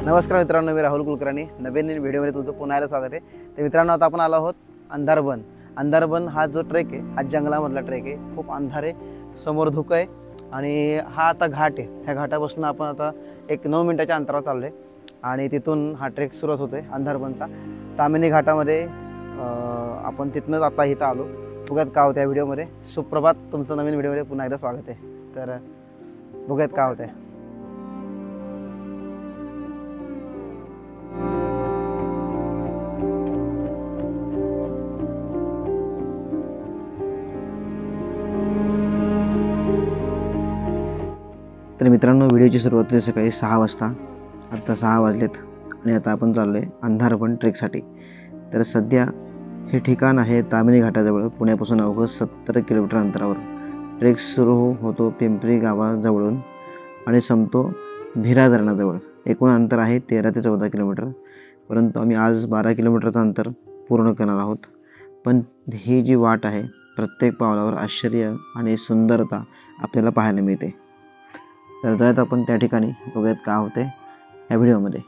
नमस्कार मित्रांनो, मी राहुल कुलकर्णी नवीन व्हिडिओमध्ये तुमचं पुन्हा एकदा स्वागत आहे। तर मित्रांनो, आता आपण आलो आहोत अंधारबन। अंधारबन हा जो ट्रेक आहे हा जंगलामधला ट्रेक आहे। खूप अंधार आहे, समोर धुकं आहे आणि हा आता घाट आहे। ह्या घाटापासून आपण आता एक 9 मिनिटाच्या अंतरावर चाललो आहे आणि तिथून हा ट्रेक सुरुवात होतोय अंधारबनचा। तामिनी घाटामध्ये आपण तिथनंच आता इथं आलो। बघूयात काय होतं या व्हिडिओमध्ये। सुप्रभात, तुमचं नवीन व्हिडिओमध्ये पुन्हा एकदा स्वागत आहे। तर बघूयात काय होतं आहे। तर मित्रांनो, व्हिडिओची सुरुवात सकाळी 6 वाजता। आता 6 वाजलेत आणि आता आपण चाललो आहे अंधारबन ट्रेकसाठी। तर सध्या हे ठिकाण आहे तामिनी घाटाजवळ, पुण्यापासून अवघं 70 किलोमीटर अंतरावर। ट्रेक सुरू होतो पिंपरी गावाजवळून आणि संपतो भिरा धरणाजवळ। एकूण अंतर आहे 13 ते 14 किलोमीटर, परंतु आम्ही आज 12 किलोमीटरचं अंतर पूर्ण करणार आहोत। पण ही जी वाट आहे, प्रत्येक पावलावर आश्चर्य आणि सुंदरता आपल्याला पाहायला मिळते। तर जाऊयात आपण त्या ठिकाणी, बघूयात काय होते या व्हिडिओमध्ये।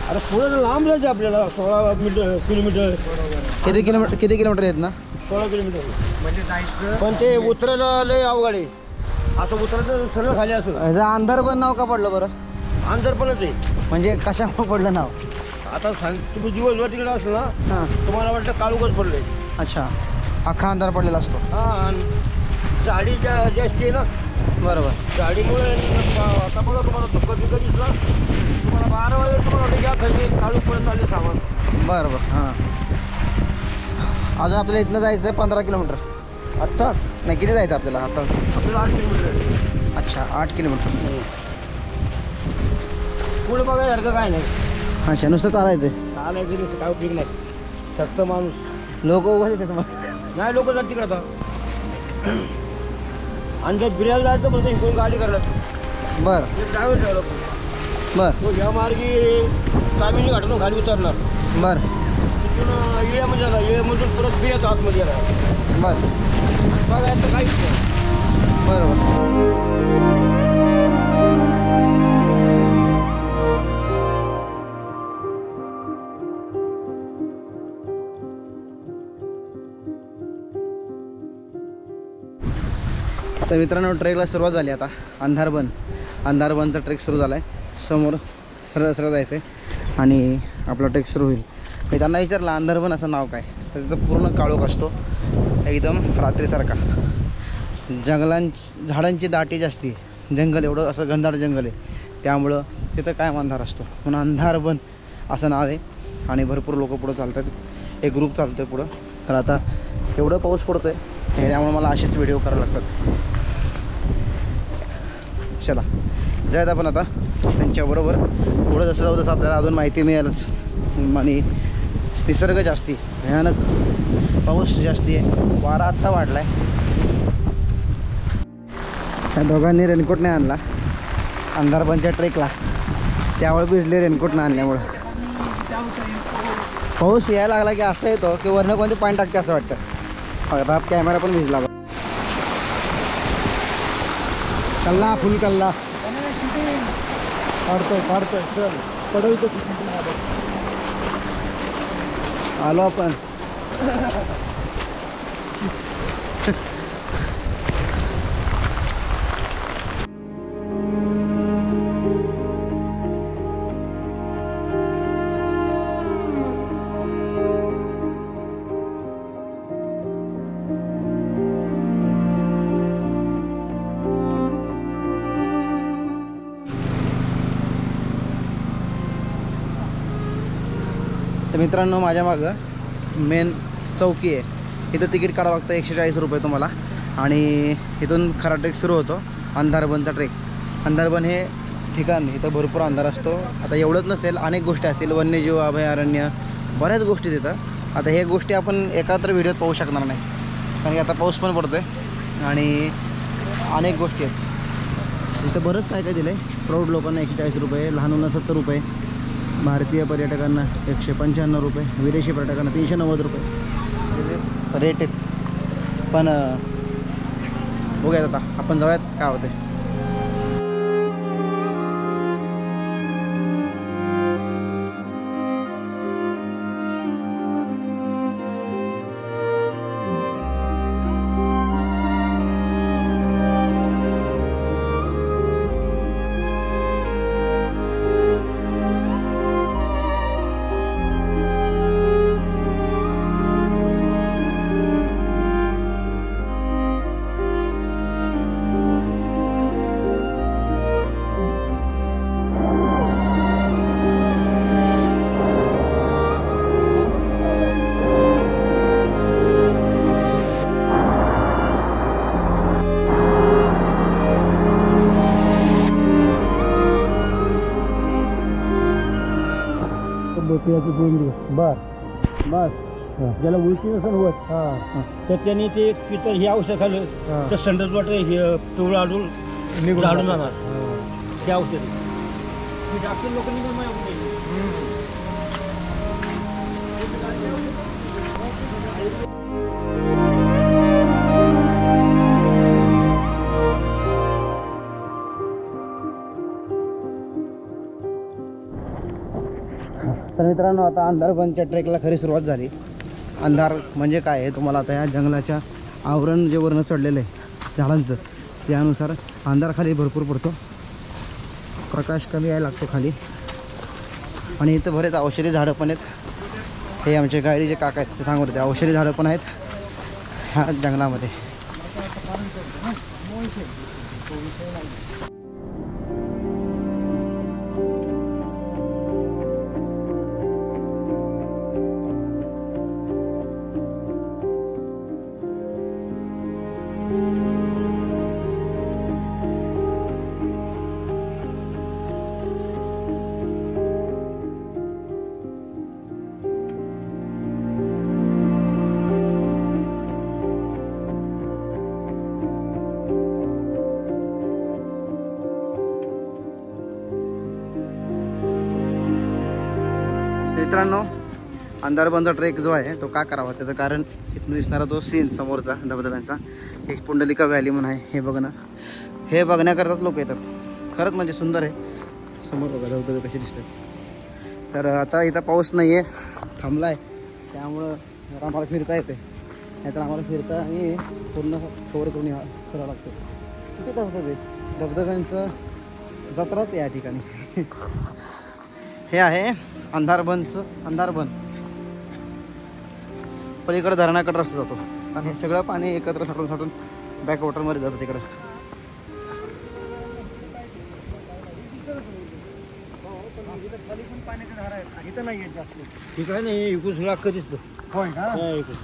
अरे पुढे लांब जायचं आपल्याला 16 किलोमीटर। किती किलोमीटर आहेत ना? 16 किलोमीटर म्हणजे जायचं, पण ते उतरायला लय अवघड आहे। असं उतरायचं सरळ खाली असं। अंधारबन नाव का पडलं बरं? अंधारबनच आहे म्हणजे कशामुळे पडलं नाव? आता तुम्ही दिवसभर तिकडे असलं ना, हां, तुम्हाला वाटतं काळोखच पडलंय। अच्छा, अख्खा अंधार पडलेला असतो। हां, झाडी जास्त आहे ना, बरोबर। झाडीमुळे आता बघा, तुम्हाला धुक्का बिक्का दिसला, तुम्हाला 12 वाजता तुम्हाला वाटतं या खाली काळोख पडत आले सामान। बरोबर। हां, अजून आपल्याला इथलं जायचं आहे 15 किलोमीटर। आत्ता नाही, किती जायचं आपल्याला आता? आपल्याला 8 किलोमीटर आहे। अच्छा, 8 किलोमीटर। पुढे बघायसारखं काय नाही। अच्छा, नुसतं चालायचं? चालायचं नाही, काय उपयोग नाही। सस्त माणूस लोक उगाच येते तुम्हाला? नाही, लोक जात तिकडे आता। आणि जर बिर्याला जायचं म्हणतो इकडून गाडी करायला बरं ड्रायव्हर ठेवला, बरं तो या मार्गी तामिनी घाटातून खाली उतरणार, बरं तिथून इळ्यामध्ये आला, इळ्यामधून परत बियाचा आतमध्ये आला। बरं, बघायचं काहीच नाही। बरोबर। तर मित्रांनो, ट्रेकला सुरुवात झाली आता। अंधारबनचा ट्रेक सुरू झाला आहे। समोर सरळ जायचं आहे आणि आपला ट्रेक सुरू होईल। मी त्यांना विचारलं अंधारबन असं नाव काय, तर तिथं पूर्ण काळोख असतो, एकदम रात्रीसारखा। झाडांची दाटी जास्ती, जंगल एवढं असं घनदाट जंगल आहे, त्यामुळं तिथं काय अंधार असतो, म्हणून अंधारबन असं नाव आहे। आणि भरपूर लोक पुढं चालतात, एक ग्रुप चालतो आहे पुढं। तर आता एवढं पाऊस पडतो आहे, त्यामुळे मला असेच व्हिडिओ करावे लागतात। चला जायत आपण आता त्यांच्याबरोबर। पुढं जसं जाऊ तसं आपल्याला अजून माहिती मिळेलच। आणि निसर्ग जास्ती भयानक, पाऊस जास्ती आहे, वारा आत्ता वाढला आहे। त्या दोघांनी रेनकोट नाही आणला अंधारबनच्या ट्रेकला, त्यामुळे भिजले रेनकोट नाही आणल्यामुळं। पाऊस यायला लागला की असं येतो की वरनं कोणते पाणी टाकते असं वाटतं। बाप, कॅमेरा पण भिजला। कल्ला, फुल कल्ला फाडतोय चल पडवतो। आलो आपण। तर मित्रांनो, माझ्या मागं मेन चौकी आहे, इथं तिकीट काढावं लागतं 140 रुपये तुम्हाला। आणि इथून खरा ट्रेक सुरू होतो अंधारबनचा ट्रेक। अंधारबन हे ठिकाण, इथं भरपूर अंधार असतो। आता एवढंच नसेल, अनेक गोष्टी असतील, वन्यजीव अभयारण्य, बऱ्याच गोष्टी तिथं। आता हे गोष्टी आपण एकात्र व्हिडिओत पाहू शकणार नाही, कारण की आता पाऊस पण पडतो आहे आणि अनेक गोष्टी आहेत इथं. बरंच काय काय दिलं आहे. प्रौढ लोकांना 140 रुपये, लहानांना 70 रुपये, भारतीय पर्यटकांना 195 रुपये, विदेशी पर्यटकांना 390 रुपये रेट आहेत. पण बघूयात आता आपण जाऊयात काय होते. बस ज्याला उलटी नसेल होत तर त्यांनी ते पितर हे औषध खाल्लं तर संडस वाटर हे पिवळं आढळून झाडून जाणार ते औषध. डॉक्टर लोकांनी तर मित्रांनो आता अंधारबनच्या ट्रेकला खरी सुरुवात झाली. अंधार म्हणजे काय आहे तुम्हाला आता या जंगलाच्या आवरण जे वरनं चढलेलं आहे झाडांचं त्यानुसार अंधार खाली भरपूर पडतो, प्रकाश कमी यायला लागतो खाली. आणि इथं बरेच औषधी झाडं पण आहेत. हे आमचे गाडी जे काका आहेत ते सांगत होते औषधी झाडं पण आहेत ह्या जंगलामध्ये. मित्रांनो अंधारबनचा ट्रेक जो आहे तो का करावा त्याचं कारण इथून दिसणारा तो सीन समोरचा धबधब्यांचा एक पुंडलिका व्हॅली म्हणून आहे. हे बघ ना, हे बघण्याकरताच लोक येतात. खरंच म्हणजे सुंदर आहे. समोर बघा धबधबे कसे दिसतात. तर आता इथं पाऊस नाही आहे, थांबला आहे, त्यामुळं आम्हाला फिरता येते. नाहीतर आम्हाला फिरता आणि पूर्ण कवर करून करावं लागतं. किती धबधबे, धबधब्यांचं जत्राच या ठिकाणी. हे आहे अंधारबन. पलीकडे धरणाकडे रस्ता जातो आणि सगळं पाणी एकत्र साठून बॅकवॉटरमध्ये जातं तिकडं. पाण्याच्या धारा आहेत इथं नाही आहेत जास्त. ठीक आहे नाही इकडून सगळं अख्खं दिसतं. होय का?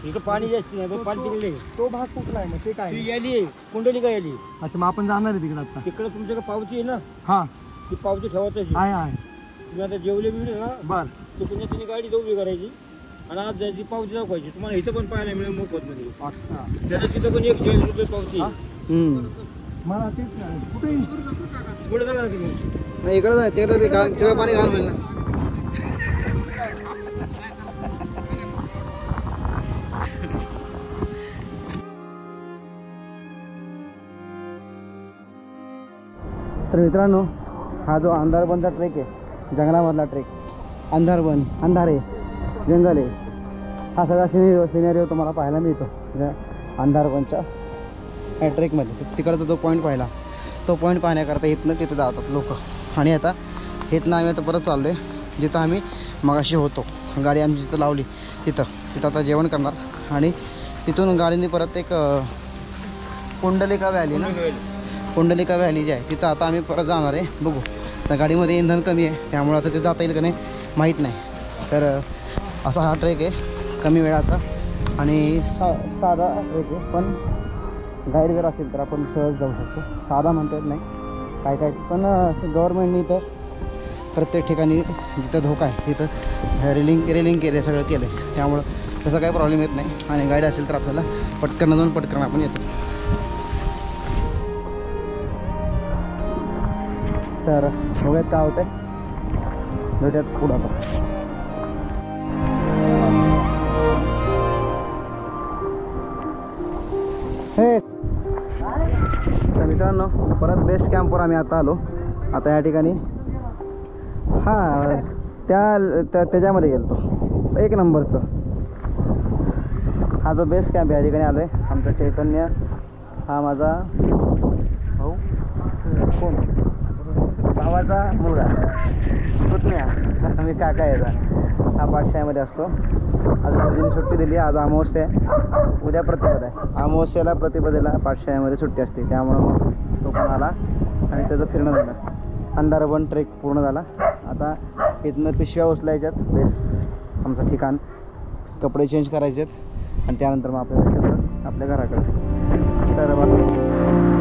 इथं पाणी जास्त नाही, पाणी तिकडे. तो भाग कुठला आहे मग ते काय? ती याली कुंडलिका याली. अच्छा मग आपण जाणार आहे तिकडे आता. तिकडे तुमच्याकडे पावती आहे ना? हां ती पावती ठेवायची आहे. तुम्ही आता जेवले बिवले ना बर तिकडे तिने गाडी उभी करायची आणि आज जायची पावती दाखवायची. तुम्हाला इथं पण पाहायला मिळेल मोफतमध्ये. अच्छा त्याचं तिथं पण 140 रुपये पावती. मला तेच कुठे पुढे जाणार तुम्ही नाही इकडं जाय ते सगळं पाणी घाल होईल ना. तर मित्रांनो हा जो अंधारबनचा ट्रेक आहे जंगलामधला ट्रेक, अंधारे जंगल आहे, हा सगळा सिनेरिओ तुम्हाला पाहायला मिळतो अंधारबनच्या या ट्रेकमध्ये. तिकडचा जो पॉईंट पाहिला तो पॉईंट पाहण्याकरता इथनं तिथं जातात लोक. आणि आता इथनं आम्ही आता परत चाललो आहे जिथं आम्ही मगाशी होतो. गाडी आमची जिथं लावली तिथं आता जेवण करणार आणि तिथून गाडीने परत एक पुंडलिका व्हॅली जी आहे तिथं आता आम्ही परत जाणार आहे. बघू त्या गाडीमध्ये इंधन कमी आहे त्यामुळे आता ते जाता येईल का नाही माहीत नाही. तर असा हा ट्रेक आहे कमी वेळाचा आणि साधा ट्रेक आहे. पण गाईड जर असेल तर आपण सहज जाऊ शकतो. साधा म्हणता येत नाही काय पण गव्हर्नमेंटनी तर प्रत्येक ठिकाणी जिथं धोका आहे तिथं रेलिंग केलं सगळं केलं आहे. त्यामुळं तसा काही प्रॉब्लेम येत नाही आणि गाईड असेल तर आपल्याला पटकन जाऊन पटकन आपण येतो. तर बघूयात काय होतंय, भेटूयात पुढं आता. हे तर मित्रांनो, परत बेस कॅम्पवर आम्ही आता आलो. आता या ठिकाणी हां त्याच्यामध्ये गेलो 1 नंबरचं. हा जो बेस कॅम्प या ठिकाणी आलो आहे. आमचा चैतन्य, हा माझा भाऊ, कोण भावाचा मुलगा पुतण्या, मी काका याचा. हा पाठशाळेमध्ये असतो. आज गुरुजींनी सुट्टी दिली. आज अमावस्या आहे, उद्या प्रतिपदा आहे. अमावस्याला प्रतिपदेला पाठशाळेमध्ये सुट्टी असते, त्यामुळं मग तो पण आला आणि त्याचं फिरणं झालं. अंधारबन ट्रेक पूर्ण झाला. आता इथनं पिशव्या उचलायच्यात, बेस आमचं ठिकाण, कपडे चेंज करायचे आहेत आणि त्यानंतर मग आपल्याला आपल्या घराकडे. तर बघा